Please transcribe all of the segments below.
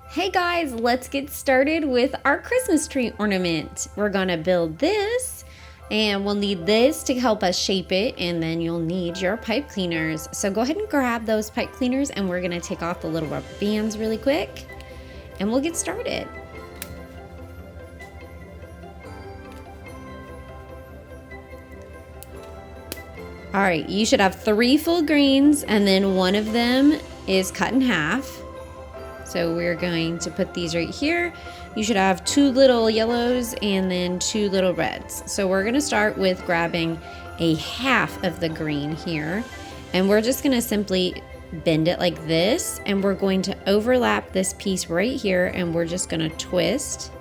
Hey guys, let's get started with our Christmas tree ornament. We're gonna build this and we'll need this to help us shape it, and then you'll need your pipe cleaners. So go ahead and grab those pipe cleaners and we're gonna take off the little rubber bands really quick and we'll get started. All right, you should have 3 full greens and then one of them is cut in half. So we're going to put these right here. You should have 2 little yellows and then 2 little reds. So we're gonna start with grabbing a half of the green here, and we're just gonna simply bend it like this, and we're going to overlap this piece right here, and we're just gonna twist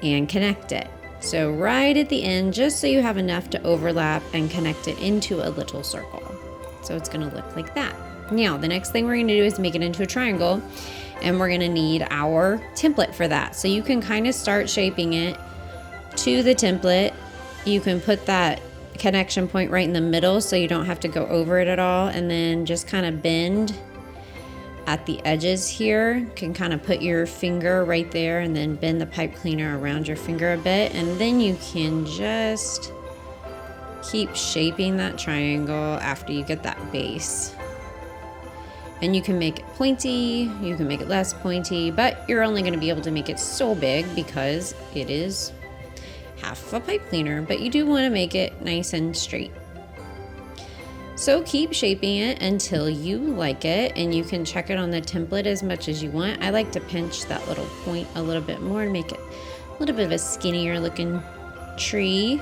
and connect it. So right at the end, just so you have enough to overlap and connect it into a little circle. So it's gonna look like that. Now, the next thing we're gonna do is make it into a triangle, and we're gonna need our template for that. So you can kind of start shaping it to the template. You can put that connection point right in the middle so you don't have to go over it at all, and then just kind of bend at the edges here. You can kind of put your finger right there and then bend the pipe cleaner around your finger a bit, and then you can just keep shaping that triangle after you get that base. And you can make it pointy, you can make it less pointy, but you're only going to be able to make it so big because it is half a pipe cleaner, but you do want to make it nice and straight. So keep shaping it until you like it, and you can check it on the template as much as you want. I like to pinch that little point a little bit more and make it a little bit of a skinnier looking tree.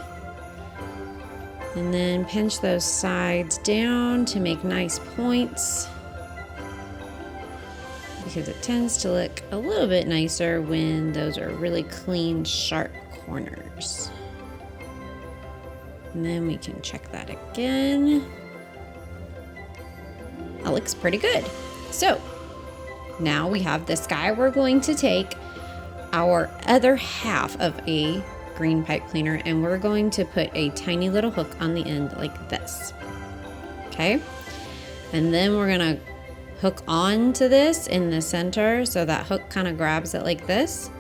And then pinch those sides down to make nice points, because it tends to look a little bit nicer when those are really clean, sharp corners. And then we can check that again. That looks pretty good. So now we have the sky. We're going to take our other half of a green pipe cleaner and we're going to put a tiny little hook on the end like this. Okay? And then we're gonna hook onto this in the center so that hook kind of grabs it like this.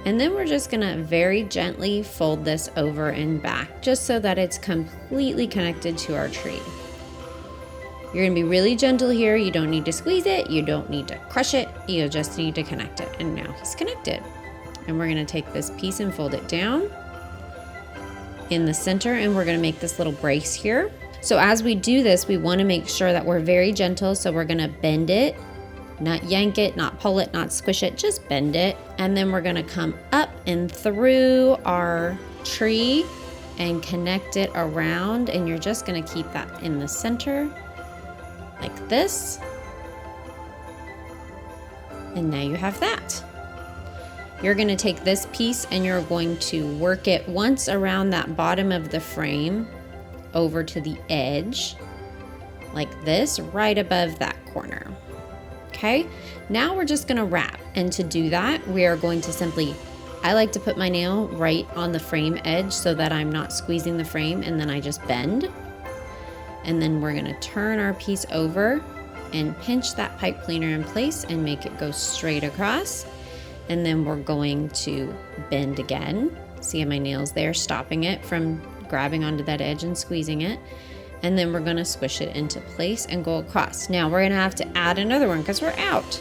And then we're just gonna very gently fold this over and back just so that it's completely connected to our tree. You're gonna be really gentle here. You don't need to squeeze it. You don't need to crush it. You just need to connect it. And now he's connected. And we're gonna take this piece and fold it down in the center, and we're gonna make this little brace here. So as we do this, we want to make sure that we're very gentle. So we're going to bend it, not yank it, not pull it, not squish it, just bend it. And then we're going to come up and through our tree and connect it around. And you're just going to keep that in the center like this. And now you have that. You're going to take this piece and you're going to work it once around that bottom of the frame over to the edge like this, right above that corner. Okay, now we're just gonna wrap, and to do that we are going to simply, I like to put my nail right on the frame edge so that I'm not squeezing the frame, and then I just bend, and then we're gonna turn our piece over and pinch that pipe cleaner in place and make it go straight across. And then we're going to bend again. See my nails there stopping it from grabbing onto that edge and squeezing it. And then we're gonna squish it into place and go across. Now we're gonna have to add another one because we're out.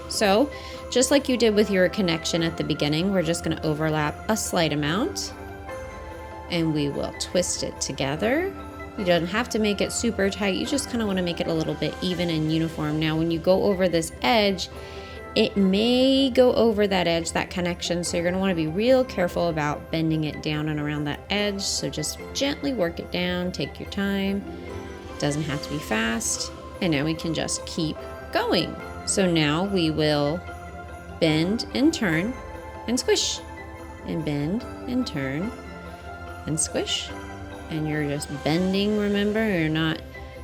So just like you did with your connection at the beginning, we're just gonna overlap a slight amount and we will twist it together. You don't have to make it super tight. You just kind of want to make it a little bit even and uniform. Now when you go over this edge, it may go over that edge, that connection, so you're going to want to be real careful about bending it down and around that edge. So just gently work it down, take your time. It doesn't have to be fast. And now we can just keep going. So now we will bend and turn and squish, and bend and turn and squish. And you're just bending, remember, you're not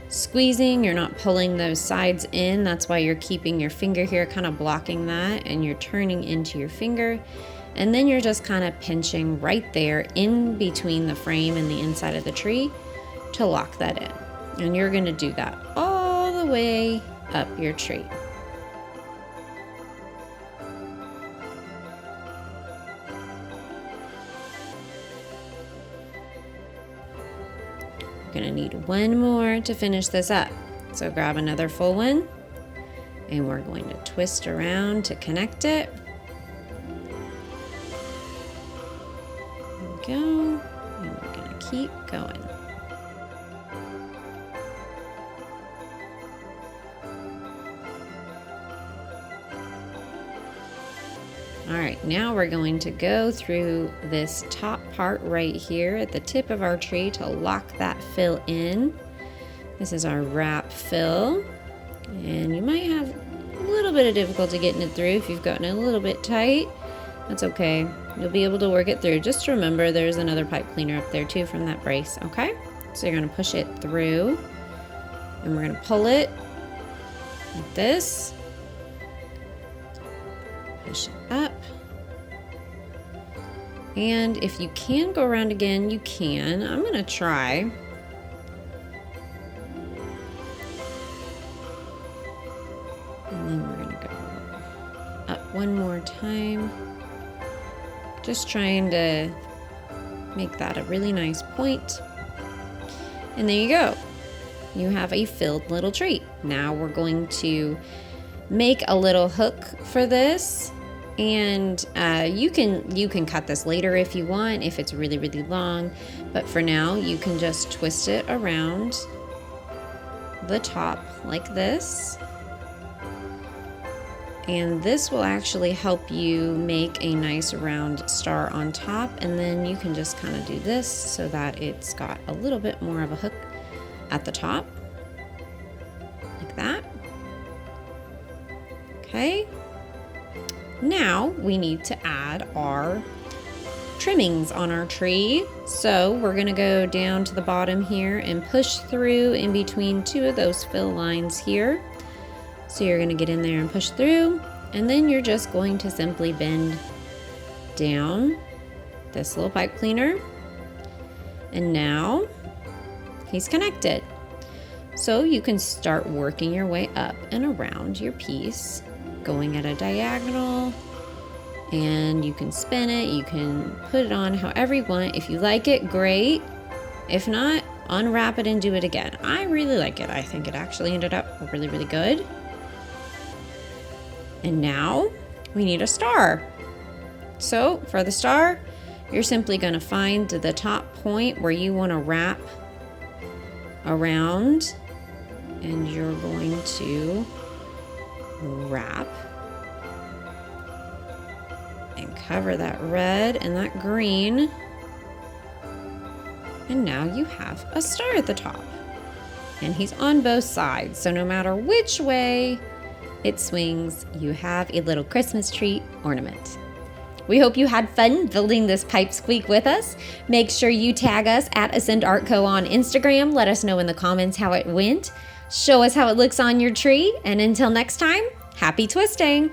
squeezing, you're not pulling those sides in. That's why you're keeping your finger here kind of blocking that, and you're turning into your finger, and then you're just kind of pinching right there in between the frame and the inside of the tree to lock that in. And you're going to do that all the way up your tree. gonna need one more to finish this up. So grab another full one, and we're going to twist around to connect it. There we go, and we're gonna keep going. All right, now we're going to go through this top part right here at the tip of our tree to lock that fill in. This is our wrap fill, and you might have a little bit of difficulty getting it through if you've gotten it a little bit tight. That's okay. You'll be able to work it through. Just remember there's another pipe cleaner up there too from that brace, okay? So you're gonna push it through, and we're gonna pull it like this. Push it up. And if you can go around again, you can. I'm gonna try. And then we're gonna go up one more time. Just trying to make that a really nice point. And there you go. You have a filled little tree. Now we're going to make a little hook for this, and you can cut this later if you want, if it's really long, but for now you can just twist it around the top like this, and this will actually help you make a nice round star on top. And then you can just kind of do this so that it's got a little bit more of a hook at the top like that. Okay, now we need to add our trimmings on our tree. So we're gonna go down to the bottom here and push through in between two of those fill lines here. So you're gonna get in there and push through, and then you're just going to simply bend down this little pipe cleaner, and now he's connected. So you can start working your way up and around your piece, going at a diagonal, and you can spin it, you can put it on however you want. If you like it, great. If not, unwrap it and do it again. I really like it. I think it actually ended up really good. And now we need a star. So for the star, you're simply going to find the top point where you want to wrap around, and you're going to wrap and cover that red and that green, and now you have a star at the top, and he's on both sides, so no matter which way it swings, you have a little Christmas tree ornament. We hope you had fun building this pipe squeak with us. Make sure you tag us at Ascend Art Co on Instagram. Let us know in the comments how it went. Show us how it looks on your tree. And until next time, happy twisting!